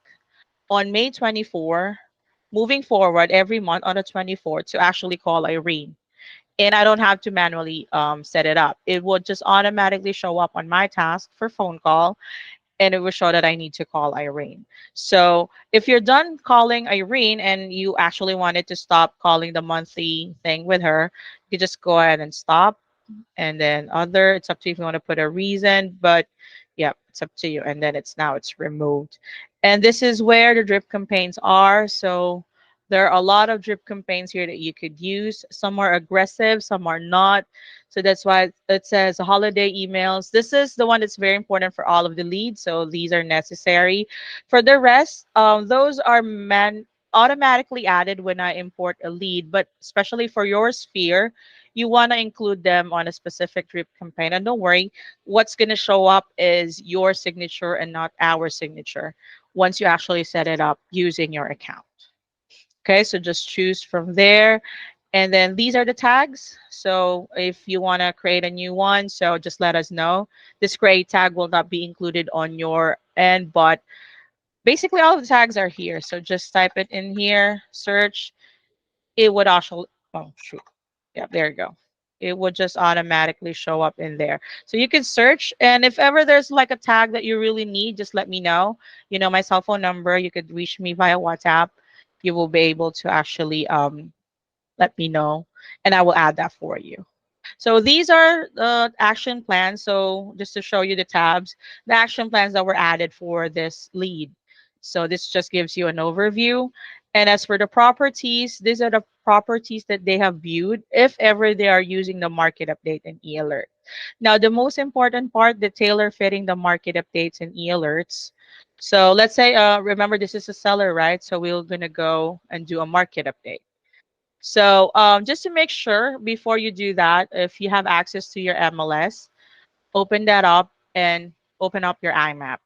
on May 24, moving forward every month on the 24th to actually call Irene. And I don't have to manually set it up. It would just automatically show up on my task for phone call, and it will show that I need to call Irene. So if you're done calling Irene and you actually wanted to stop calling the monthly thing with her, you just go ahead and stop, and then other, it's up to you if you want to put a reason, but yeah, it's up to you. And then it's removed. And this is where the drip campaigns are. So there are a lot of drip campaigns here that you could use. Some are aggressive, some are not. So that's why it says holiday emails. This is the one that's very important for all of the leads, so these are necessary. For the rest, those are automatically added when I import a lead, but especially for your sphere, you want to include them on a specific drip campaign. And don't worry, what's going to show up is your signature and not our signature once you actually set it up using your account. Okay, so just choose from there. And then these are the tags. So if you want to create a new one, so just let us know. This create tag will not be included on your end, but basically all of the tags are here. So just type it in here, search. It would also, oh shoot. Yeah, there you go. It would just automatically show up in there. So you can search, and if ever there's like a tag that you really need, just let me know. You know my cell phone number. You could reach me via WhatsApp. You will be able to actually let me know, and I will add that for you. So these are the action plans. So just to show you the tabs, the action plans that were added for this lead. So this just gives you an overview. And as for the properties, these are the properties that they have viewed if ever they are using the market update and e-alert. Now, the most important part, the tailor fitting the market updates and e-alerts. So let's say, remember this is a seller, right? So we're gonna go and do a market update. So just to make sure before you do that, if you have access to your MLS, open that up and open up your IMAP.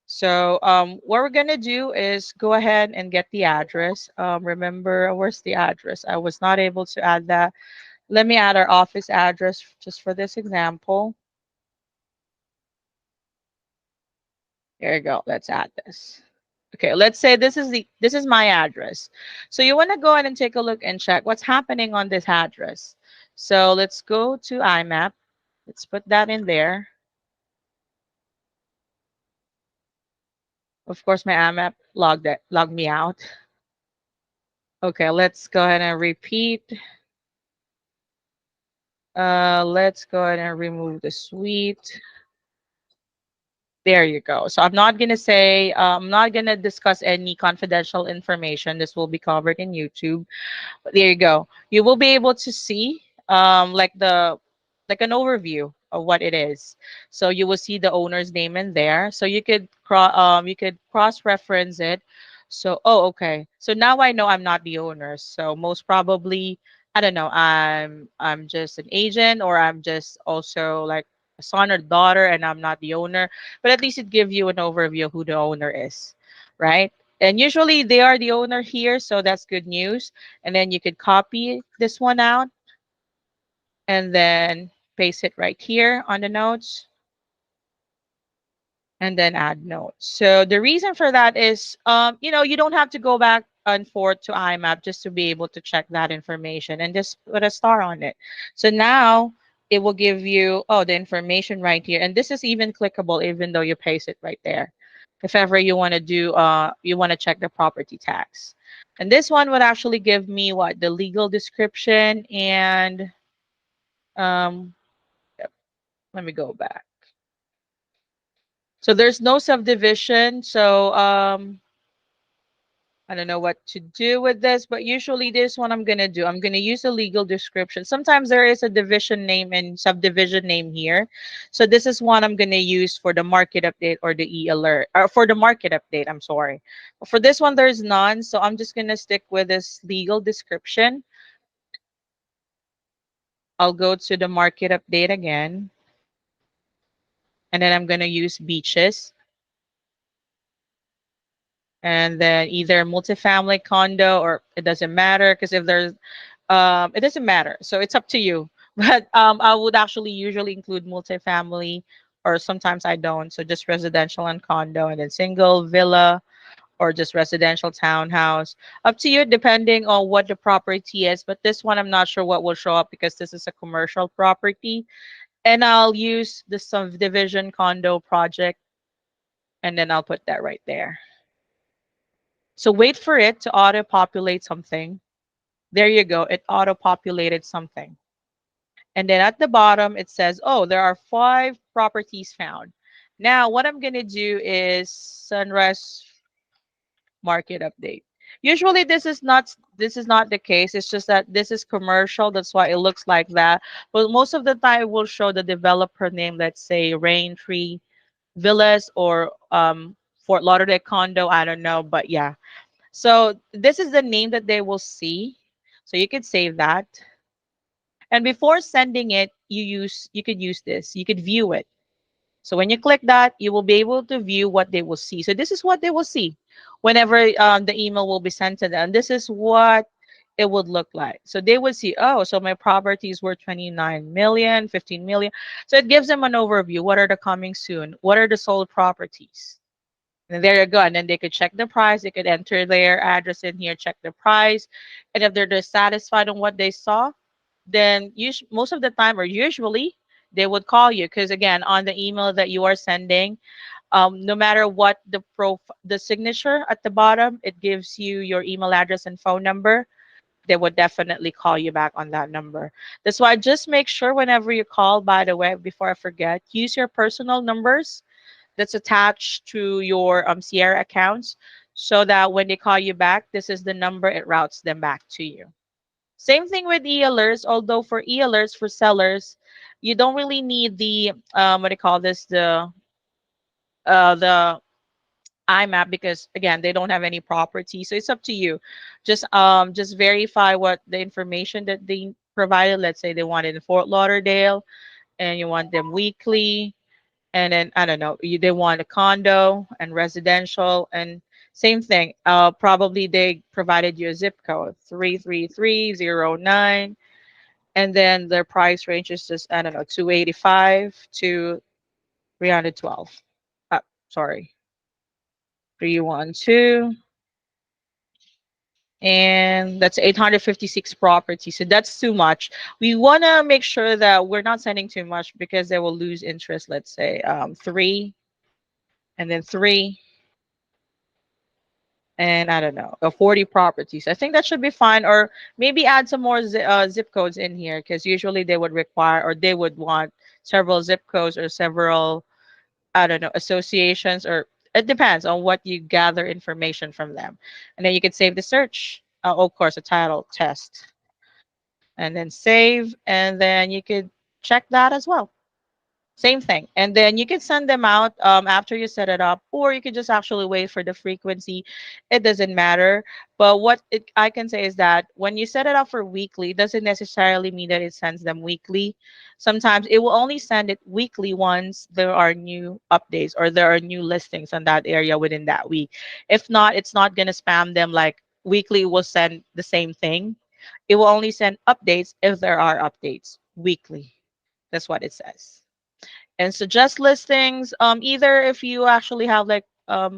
So what we're gonna do is go ahead and get the address. Remember, where's the address? I was not able to add that. Let me add our office address just for this example. There you go. Let's add this. Okay, let's say this is my address. So you want to go ahead and take a look and check what's happening on this address. So let's go to IMAP. Let's put that in there. Of course, my IMAP logged me out. Okay, let's go ahead and repeat. Let's go ahead and remove the suite. There you go. So I'm not going to say, I'm not going to discuss any confidential information. This will be covered in YouTube. But there you go. You will be able to see like like an overview of what it is. So you will see the owner's name in there. So you could cross reference it. So oh okay. So now I know I'm not the owner. So most probably I don't know. I'm just an agent, or I'm just also like a son or daughter, and I'm not the owner. But at least it gives you an overview of who the owner is, right? And usually they are the owner here, so that's good news. And then you could copy this one out and then paste it right here on the notes, and then add notes. So the reason for that is, you don't have to go back and forth to IMAP just to be able to check that information, and just put a star on it. So now it will give you, oh, the information right here. And this is even clickable even though you paste it right there. If ever you want to you want to check the property tax. And this one would actually give me what? The legal description and, um, yep, let me go back. So there's no subdivision. So I don't know what to do with this, but usually this one I'm gonna do. I'm gonna use a legal description. Sometimes there is a division name and subdivision name here. So this is one I'm gonna use for the market update or the e-alert, or for the market update, I'm sorry. For this one, there's none. So I'm just gonna stick with this legal description. I'll go to the market update again, and then I'm going to use beaches, and then either multifamily condo, or it doesn't matter because if there's it doesn't matter. So it's up to you. But I would actually usually include multifamily, or sometimes I don't. So just residential and condo, and then single, villa, or just residential townhouse. Up to you, depending on what the property is. But this one, I'm not sure what will show up because this is a commercial property. And I'll use the subdivision condo project, and then I'll put that right there. So wait for it to auto populate something. There you go. It auto populated something. And then at the bottom, it says, oh, there are 5 properties found. Now, what I'm going to do is sunrise market update. Usually this is not the case. It's just that this is commercial. That's why it looks like that. But most of the time it will show the developer name, let's say Raintree Villas, or Fort Lauderdale condo. I don't know. But yeah. So this is the name that they will see. So you could save that. And before sending it, you could use this. You could view it. So when you click that, you will be able to view what they will see. So this is what they will see whenever the email will be sent to them. This is what it would look like. So they would see, oh, so my properties were 29 million, 15 million. So it gives them an overview. What are the coming soon? What are the sold properties? And there you go. And then they could check the price. They could enter their address in here, check the price. And if they're dissatisfied on what they saw, then most of the time, or usually, they would call you, because again, on the email that you are sending, no matter what the signature at the bottom, it gives you your email address and phone number. They would definitely call you back on that number. That's why just make sure whenever you call, by the way, before I forget, use your personal numbers that's attached to your Sierra accounts, so that when they call you back, this is the number, it routes them back to you. Same thing with e-alerts, although for e-alerts for sellers, you don't really need the what do you call this, the IMAP, because again, they don't have any property. So it's up to you. Just verify what the information that they provided. Let's say they want it in Fort Lauderdale and you want them weekly, and then I don't know, they want a condo and residential, and same thing. Probably they provided you a zip code 33309, and then their price range is just, I don't know, 285 to 312. Sorry, 312, and that's 856 properties. So that's too much. We want to make sure that we're not sending too much because they will lose interest. Let's say three, and then three, and I don't know, 40 properties. I think that should be fine. Or maybe add some more zip codes in here, because usually they would require, or they would want several zip codes or several, I don't know, associations, or it depends on what you gather information from them. And then you could save the search. Of course, a title test, and then save, and then you could check that as well. Same thing. And then you can send them out after you set it up, or you could just actually wait for the frequency. It doesn't matter. But I can say is that when you set it up for weekly, it doesn't necessarily mean that it sends them weekly. Sometimes it will only send it weekly once there are new updates or there are new listings on that area within that week. If not, it's not going to spam them like weekly will send the same thing. It will only send updates if there are updates weekly. That's what it says. And suggest listings, either if you actually have like I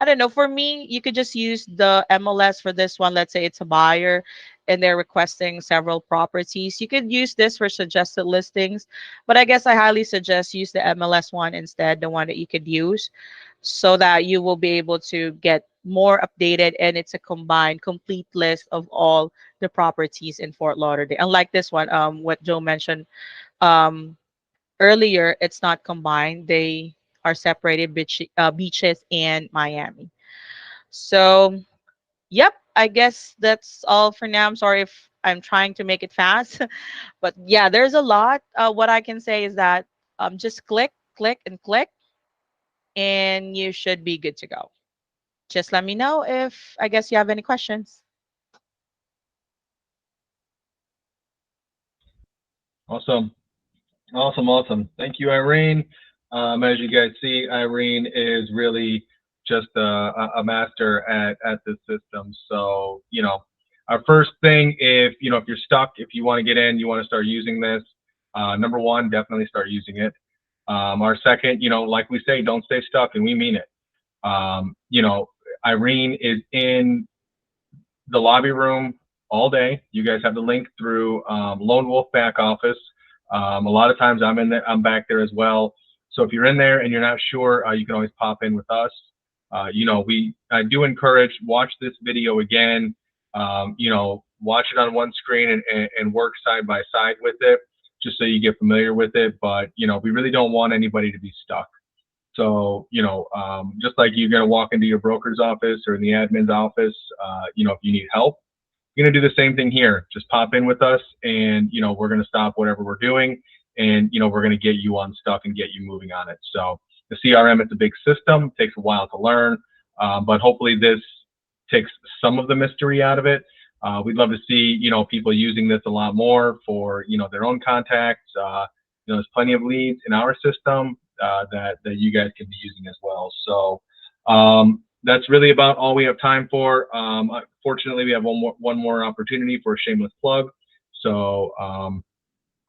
don't know, for me you could just use the MLS for this one. Let's say it's a buyer and they're requesting several properties, you could use this for suggested listings. But I guess I highly suggest use the MLS one instead, the one that you could use, so that you will be able to get more updated, and it's a combined complete list of all the properties in Fort Lauderdale, unlike this one, what Joe mentioned um earlier. It's not combined, they are separated, beaches and Miami. So yep, I guess that's all for now. I'm sorry if I'm trying to make it fast, but yeah, there's a lot. What I can say is that just click and click, and you should be good to go. Just let me know if I guess you have any questions. Awesome. Awesome, awesome. Thank you, Irene. As you guys see, Irene is really just a master at this system. So, our first thing, if you're stuck, if you want to get in, you want to start using this, number one, definitely start using it. Our second, like we say, don't stay stuck, and we mean it. Irene is in the lobby room all day. You guys have the link through Lone Wolf back office. A lot of times I'm in there, I'm back there as well. So if you're in there and you're not sure, you can always pop in with us. I do encourage, watch this video again. Watch it on one screen and work side by side with it, just so you get familiar with it. But we really don't want anybody to be stuck. So, just like you're going to walk into your broker's office or in the admin's office, if you need help, you're going to do the same thing here. Just pop in with us and, we're going to stop whatever we're doing and, we're going to get you unstuck and get you moving on it. So the CRM, it's a big system, takes a while to learn, but hopefully this takes some of the mystery out of it. We'd love to see, people using this a lot more for, their own contacts. There's plenty of leads in our system that you guys can be using as well. So that's really about all we have time for. Fortunately, we have one more opportunity for a shameless plug. So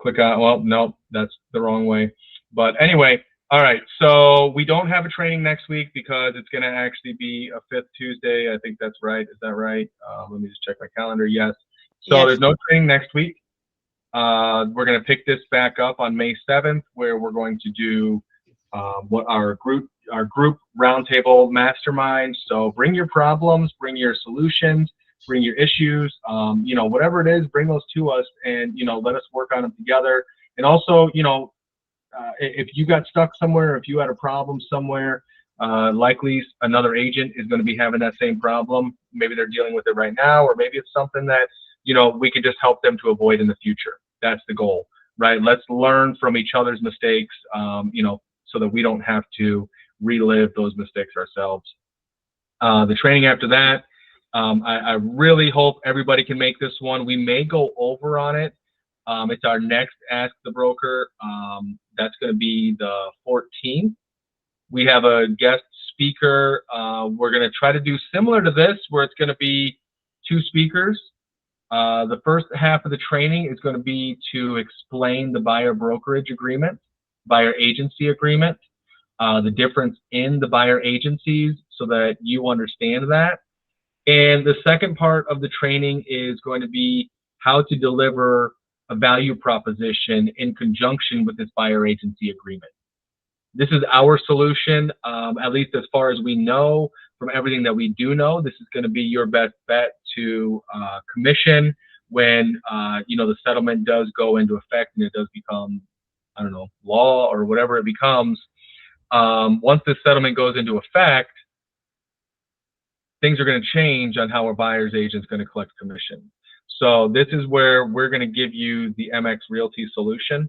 click on, well, no, that's the wrong way. But anyway, all right. So we don't have a training next week because it's going to actually be a fifth Tuesday. I think that's right. Is that right? Let me just check my calendar. Yes. So Yes. there's no training next week. We're going to pick this back up on May 7th, where we're going to do what our group roundtable mastermind. So bring your problems, bring your solutions, bring your issues, whatever it is, bring those to us, and let us work on them together. And also, if you got stuck somewhere, if you had a problem somewhere, likely another agent is going to be having that same problem. Maybe they're dealing with it right now, or maybe it's something that we could just help them to avoid in the future. That's the goal, right? Let's learn from each other's mistakes, so that we don't have to relive those mistakes ourselves. The training after that, I really hope everybody can make this one. We may go over on it. It's our next Ask the Broker. That's going to be the 14th. We have a guest speaker. We're going to try to do similar to this, where it's going to be 2 speakers. The first half of the training is going to be to explain the buyer brokerage agreement, buyer agency agreement, the difference in the buyer agencies so that you understand that. And the second part of the training is going to be how to deliver a value proposition in conjunction with this buyer agency agreement. This is our solution, at least as far as we know. From everything that we do know, this is going to be your best bet to commission when the settlement does go into effect and it does become, I don't know, law or whatever it becomes. Once this settlement goes into effect, things are going to change on how a buyer's agent is going to collect commission. So this is where we're going to give you the MX Realty solution.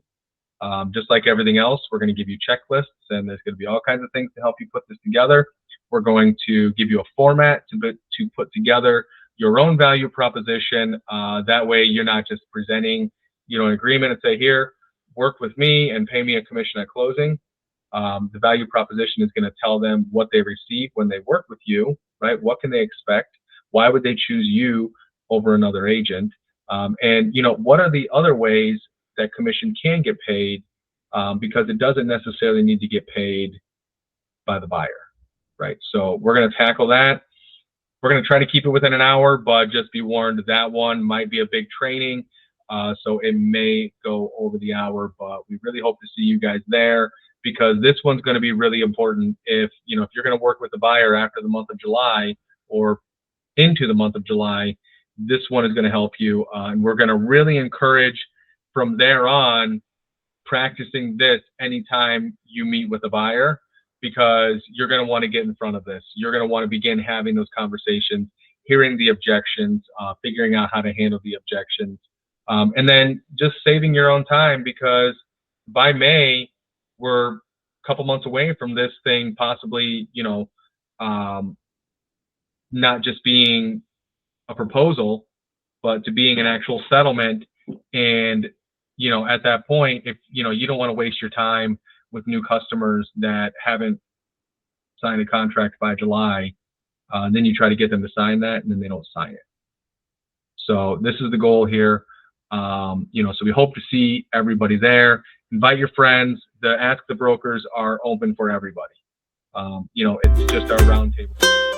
Just like everything else, we're going to give you checklists, and there's going to be all kinds of things to help you put this together. We're going to give you a format to put together your own value proposition. That way you're not just presenting, an agreement and say, here, work with me and pay me a commission at closing. The value proposition is going to tell them what they receive when they work with you, right? What can they expect? Why would they choose you over another agent? And what are the other ways that commission can get paid, because it doesn't necessarily need to get paid by the buyer, right? So we're going to tackle that. We're going to try to keep it within an hour, but just be warned that one might be a big training, so it may go over the hour, but we really hope to see you guys there, because this one's going to be really important. If you're going to work with the buyer after the month of July or into the month of July, this one is going to help you, and we're going to really encourage from there on practicing this anytime you meet with a buyer, because you're going to want to get in front of this. You're going to want to begin having those conversations, hearing the objections, figuring out how to handle the objections, and then just saving your own time, because by May, we're a couple months away from this thing possibly, not just being a proposal, but to being an actual settlement. And at that point, if you don't want to waste your time with new customers that haven't signed a contract by July, then you try to get them to sign that, and then they don't sign it. So this is the goal here. So we hope to see everybody there. Invite your friends. The Ask the Brokers are open for everybody. It's just our roundtable.